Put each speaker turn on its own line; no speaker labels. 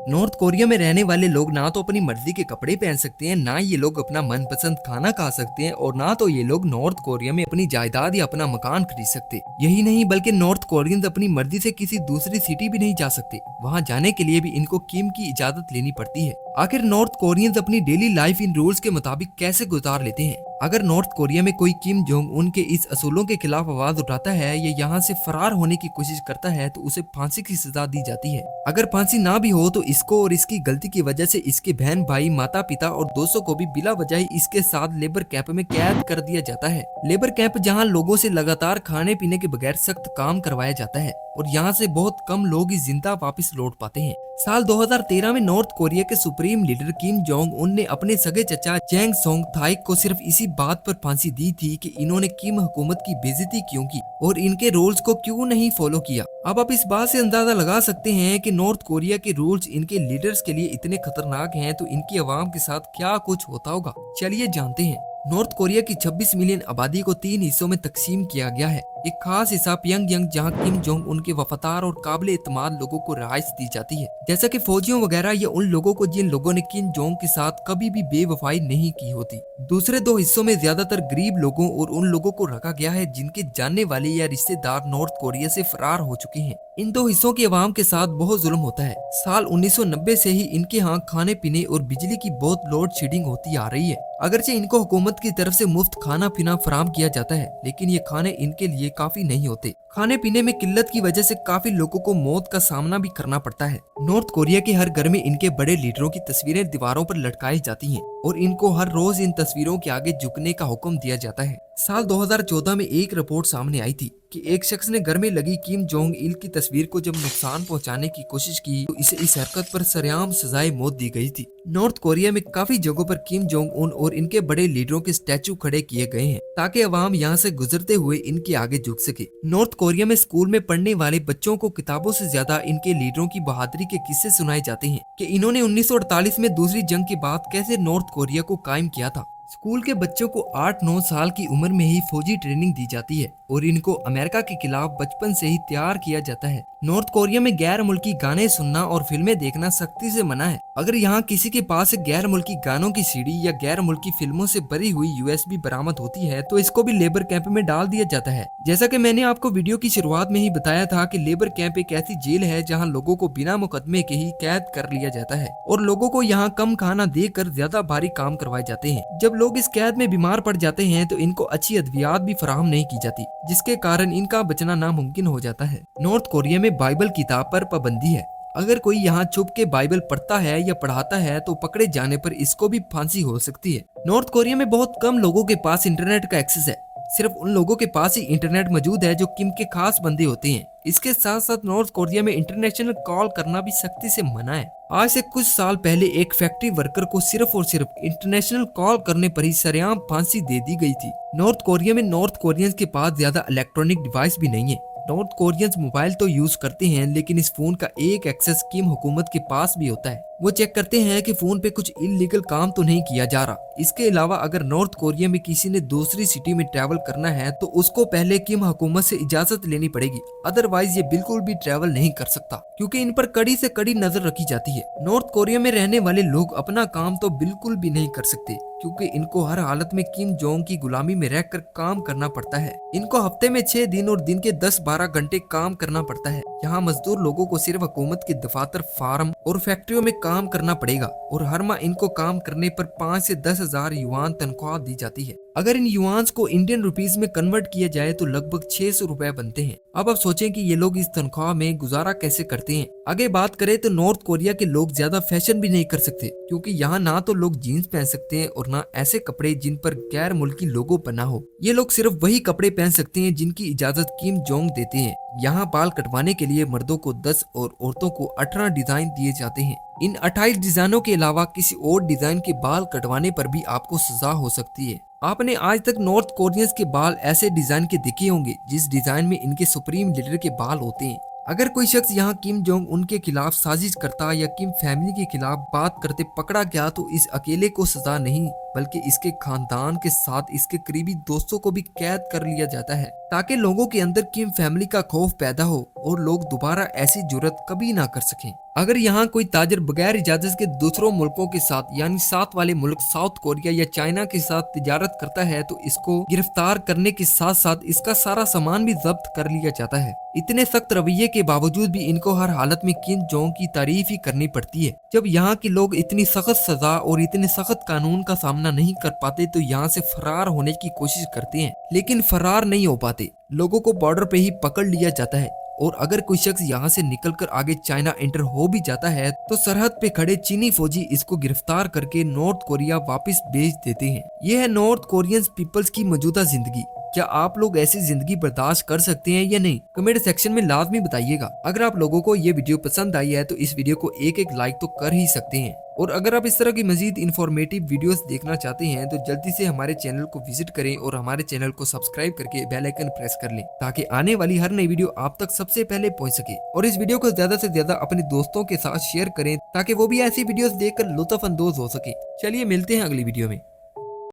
North Korea में रहने वाले लोग ना तो अपनी मर्जी के कपड़े पहन सकते हैं, ना ये लोग अपना मनपसंद खाना खा सकते हैं, और ना तो ये लोग नॉर्थ कोरिया में अपनी जायदाद या अपना मकान खरीद सकते। यही नहीं बल्कि नॉर्थ कोरियंस अपनी मर्जी से किसी दूसरी सिटी भी नहीं जा सकते। वहाँ जाने के लिए भी इनको किम की इजाजत लेनी पड़ती है। आखिर नॉर्थ कोरियंस अपनी डेली लाइफ इन रूल्स के मुताबिक कैसे गुजार लेते हैं? अगर नॉर्थ कोरिया में कोई किम जोंग उन के इस असूलों के खिलाफ आवाज उठाता है या यहाँ से फरार होने की कोशिश करता है तो उसे फांसी की सजा दी जाती है। अगर फांसी ना भी हो तो इसको और इसकी गलती की वजह से इसके बहन भाई, माता पिता और दोस्तों को भी बिला वजह ही इसके साथ लेबर कैंप में कैद कर दिया जाता है। लेबर कैंप जहाँ लोगों से लगातार खाने पीने के बगैर सख्त काम करवाया जाता है और यहाँ से बहुत कम लोग ही जिंदा वापस लौट पाते हैं। साल 2013 में नॉर्थ कोरिया के supreme leader Kim Jong Un ने अपने सगे चचा चैंग सोंग थाइक को सिर्फ इसी बात पर फांसी दी थी कि इन्होंने किम हुकूमत की बेइज्जती क्यों की और इनके रूल्स को क्यों नहीं फॉलो किया। अब आप इस बात से अंदाजा लगा सकते हैं कि नॉर्थ कोरिया के रूल्स इनके लीडर्स के लिए इतने खतरनाक हैं तो इनकी आवाम के साथ क्या कुछ होता होगा। चलिए जानते हैं। नॉर्थ कोरिया की 26 मिलियन आबादी को 3 हिस्सों में तकसीम किया गया है। एक खास हिस्सा प्यंगयांग जहां किम जोंग उनके वफादार और काबिल एतमाद लोगों को रिहाइश दी जाती है, जैसा कि फौजियों वगैरह या उन लोगों को जिन लोगों ने किम जोंग के साथ कभी भी बेवफाई नहीं की होती। दूसरे 2 हिस्सों में ज्यादातर गरीब लोगों और उन लोगों को रखा गया है जिनके जानने वाले या रिश्तेदार नॉर्थ कोरिया से फरार हो चुके हैं। इन 2 हिस्सों की आवाम के साथ बहुत जुल्म होता है। साल 1990 से ही इनके यहाँ खाने पीने और बिजली की बहुत लोड शेडिंग होती आ रही है। अगरचे इनको हुकूमत की तरफ से मुफ्त खाना पीना फराहम किया जाता है, लेकिन ये खाने इनके लिए काफी नहीं होते। खाने पीने में किल्लत की वजह से काफी लोगों को मौत का सामना भी करना पड़ता है। नॉर्थ कोरिया के हर घर में इनके बड़े लीडरों की तस्वीरें दीवारों पर लटकाई जाती हैं और इनको हर रोज इन तस्वीरों के आगे झुकने का हुक्म दिया जाता है। साल 2014 में एक रिपोर्ट सामने आई थी कि एक शख्स ने घर में लगी किम जोंग इल की तस्वीर को जब नुकसान पहुंचाने की कोशिश की तो इसे इस हरकत पर सरेआम सजाए मौत दी गई थी। नॉर्थ कोरिया में काफी जगहों पर किम जोंग उन और इनके बड़े लीडरों के स्टैचू खड़े किए गए हैं ताकि अवाम यहाँ से गुजरते हुए इनके आगे झुक सके। नॉर्थ कोरिया में स्कूल में पढ़ने वाले बच्चों को किताबों से ज्यादा इनके लीडरों की बहादुरी के किस्से सुनाए जाते हैं कि इन्होंने 1948 में दूसरी जंग के बाद कैसे नॉर्थ कोरिया को कायम किया था। स्कूल के बच्चों को 8-9 साल की उम्र में ही फौजी ट्रेनिंग दी जाती है और इनको अमेरिका के खिलाफ बचपन से ही तैयार किया जाता है। नॉर्थ कोरिया में गैर मुल्की गाने सुनना और फिल्में देखना सख्ती से मना है। अगर यहाँ किसी के पास गैर मुल्की गानों की सीडी या गैर मुल्की फिल्मों से भरी हुई यूएसबी बरामद होती है तो इसको भी लेबर कैंप में डाल दिया जाता है। जैसा कि मैंने आपको वीडियो की शुरुआत में ही बताया था कि लेबर कैंप एक ऐसी जेल है जहाँ लोगों को बिना मुकदमे के ही कैद कर लिया जाता है और लोगों को यहाँ कम खाना देकर ज्यादा भारी काम करवाए जाते हैं। जब लोग इस कैद में बीमार पड़ जाते हैं तो इनको अच्छी अद्वियात भी फराहम नहीं की जाती, जिसके कारण इनका बचना नामुमकिन हो जाता है। नॉर्थ कोरिया में बाइबल किताब पर पाबंदी है। अगर कोई यहाँ छुप के बाइबल पढ़ता है या पढ़ाता है तो पकड़े जाने पर इसको भी फांसी हो सकती है। नॉर्थ कोरिया में बहुत कम लोगों के पास इंटरनेट का एक्सेस है। सिर्फ उन लोगों के पास ही इंटरनेट मौजूद है जो किम के खास बंदे होते हैं। इसके साथ साथ नॉर्थ कोरिया में इंटरनेशनल कॉल करना भी सख्ती से मना है। आज से कुछ साल पहले एक फैक्ट्री वर्कर को सिर्फ और सिर्फ इंटरनेशनल कॉल करने पर ही सरेआम फांसी दे दी गई थी। नॉर्थ कोरिया में नॉर्थ कोरियंस के पास ज्यादा इलेक्ट्रॉनिक डिवाइस भी नहीं है। नॉर्थ कोरियंस मोबाइल तो यूज करते हैं लेकिन इस फोन का एक एक्सेस किम हुकूमत के पास भी होता है। वो चेक करते हैं कि फोन पे कुछ इलीगल काम तो नहीं किया जा रहा। इसके अलावा अगर नॉर्थ कोरिया में किसी ने दूसरी सिटी में ट्रैवल करना है तो उसको पहले किम हुकूमत से इजाजत लेनी पड़ेगी, अदरवाइज ये बिल्कुल भी ट्रैवल नहीं कर सकता क्योंकि इन पर कड़ी से कड़ी नजर रखी जाती है। नॉर्थ कोरिया में रहने वाले लोग अपना काम तो बिल्कुल भी नहीं कर सकते क्योंकि इनको हर हालत में किम जोंग की गुलामी में रहकर काम करना पड़ता है। इनको हफ्ते में 6 दिन और दिन के 10-12 घंटे काम करना पड़ता है। यहाँ मजदूर लोगों को सिर्फ हुकूमत के दफातर, फार्म और फैक्ट्रियों में काम करना पड़ेगा और हर माह इनको काम करने पर 5 से 10 हजार युआन तनख्वाह दी जाती है। अगर इन युआन्स को इंडियन रुपीस में कन्वर्ट किया जाए तो लगभग 600 रुपए बनते हैं। अब आप सोचें कि ये लोग इस तनख्वाह में गुजारा कैसे करते हैं। आगे बात करें तो नॉर्थ कोरिया के लोग ज्यादा फैशन भी नहीं कर सकते क्योंकि यहाँ ना तो लोग जीन्स पहन सकते हैं और ना ऐसे कपड़े जिन पर गैर मुल्की लोगो बना हो। ये लोग सिर्फ वही कपड़े पहन सकते हैं जिनकी इजाजत किम जोंग देते हैं। यहाँ बाल कटवाने के लिए मर्दों को 10 और औरतों को 18 डिजाइन दिए जाते हैं। इन 28 डिजाइनों के अलावा किसी और डिजाइन के बाल कटवाने पर भी आपको सजा हो सकती है। आपने आज तक नॉर्थ कोरियंस के बाल ऐसे डिजाइन के देखे होंगे जिस डिजाइन में इनके सुप्रीम लीडर के बाल होते हैं। अगर कोई शख्स यहाँ किम जोंग उनके खिलाफ साजिश करता या किम फैमिली के खिलाफ बात करते पकड़ा गया तो इस अकेले को सजा नहीं बल्कि इसके खानदान के साथ इसके करीबी दोस्तों को भी कैद कर लिया जाता है ताकि लोगों के अंदर किम फैमिली का खौफ पैदा हो और लोग दोबारा ऐसी जुर्रत कभी ना कर सकें। अगर यहाँ कोई ताजर बगैर इजाजत के दूसरों मुल्कों के साथ यानी साथ वाले मुल्क साउथ कोरिया या चाइना के साथ तिजारत करता है तो इसको गिरफ्तार करने के साथ साथ इसका सारा सामान भी जब्त कर लिया जाता है। इतने सख्त रवैये के बावजूद भी इनको हर हालत में किम जोंग की तारीफ ही करनी पड़ती है। जब यहाँ के लोग इतनी सख्त सजा और इतने सख्त कानून का सामना नहीं कर पाते तो यहाँ से फरार होने की कोशिश करते हैं, लेकिन फरार नहीं हो पाते। लोगों को बॉर्डर पे ही पकड़ लिया जाता है और अगर कोई शख्स यहाँ से निकलकर आगे चाइना एंटर हो भी जाता है तो सरहद पे खड़े चीनी फौजी इसको गिरफ्तार करके नॉर्थ कोरिया वापस भेज देते हैं। यह है नॉर्थ कोरियन पीपल्स की मौजूदा जिंदगी। क्या आप लोग ऐसी जिंदगी बर्दाश्त कर सकते हैं या नहीं? कमेंट सेक्शन में लाजमी बताइएगा। अगर आप लोगों को ये वीडियो पसंद आई है तो इस वीडियो को एक लाइक तो कर ही सकते हैं, और अगर आप इस तरह की मजीद इन्फॉर्मेटिव वीडियोस देखना चाहते हैं तो जल्दी से हमारे चैनल को विजिट करें और हमारे चैनल को सब्सक्राइब करके बेल आइकन प्रेस कर लें ताकि आने वाली हर नई वीडियो आप तक सबसे पहले पहुंच सके। और इस वीडियो को ज्यादा से ज्यादा अपने दोस्तों के साथ शेयर करें ताकि वो भी ऐसी वीडियोस देखकर लुत्फ अंदोज हो सके। चलिए मिलते हैं अगली वीडियो में।